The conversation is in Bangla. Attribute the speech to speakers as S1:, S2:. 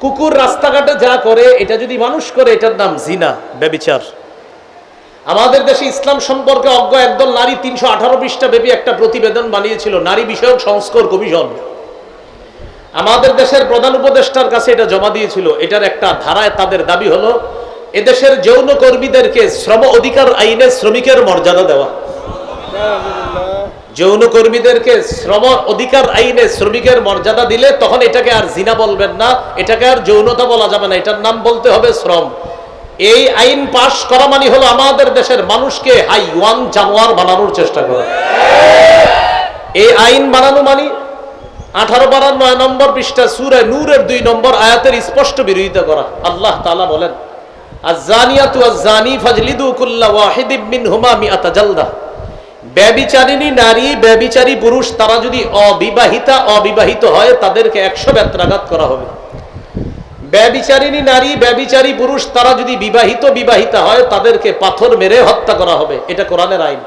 S1: কুকুর রাস্তাঘাটে যা করে এটা যদি মানুষ করে এটার নাম জিনা, ব্যভিচার। আমাদের দেশে ইসলাম সম্পর্কে অজ্ঞ একদল নারী ৩১৮ পৃষ্ঠা ব্যাপী একটা প্রতিবেদন বানিয়েছিল, নারী বিষয়ক সংস্কার কমিশন। আমাদের দেশের প্রধান উপদেষ্টার কাছে এটা জমা দিয়েছিল। এটার একটা ধারায় তাদের দাবি হলো এদেশের যৌন কর্মীদেরকে শ্রম অধিকার আইনে শ্রমিকের মর্যাদা দেওয়া। যৌন কর্মীদেরকে শ্রম অধিকার আইনে শ্রমিকের মর্যাদা দিলে তখন এটাকে আর জিনা বলবেন না, এটাকে আর যৌনতা বলা যাবে না, এটার নাম বলতে হবে শ্রম। এই আইন পাশ করা মানে হলো আমাদের দেশের মানুষকে হাইওয়ান জানোয়ার বানানোর চেষ্টা করা। এই আইন বানানো মানে 18 পারার 9 নম্বর পৃষ্ঠা সূরা নূরের 2 নম্বর আয়াতের স্পষ্ট বিরোধিতা করা। আল্লাহ তাআলা বলেন, আয-যানিয়াতু ওয়াজ-যানি ফাজলিদু কুল্লা ওয়াহিদিম মিনহুমা মিআতা জালদা। ব্যভিচারিণী নারী, ব্যভিচারী পুরুষ তারা যদি অবিবাহিত হয় তাদেরকে 100 বেত্রাঘাত করা হবে। ব্যভিচারিণী নারী, ব্যভিচারী পুরুষ তারা যদি বিবাহিতা হয় তাদেরকে পাথর মেরে হত্যা করা হবে। এটা কোরআনের আইন।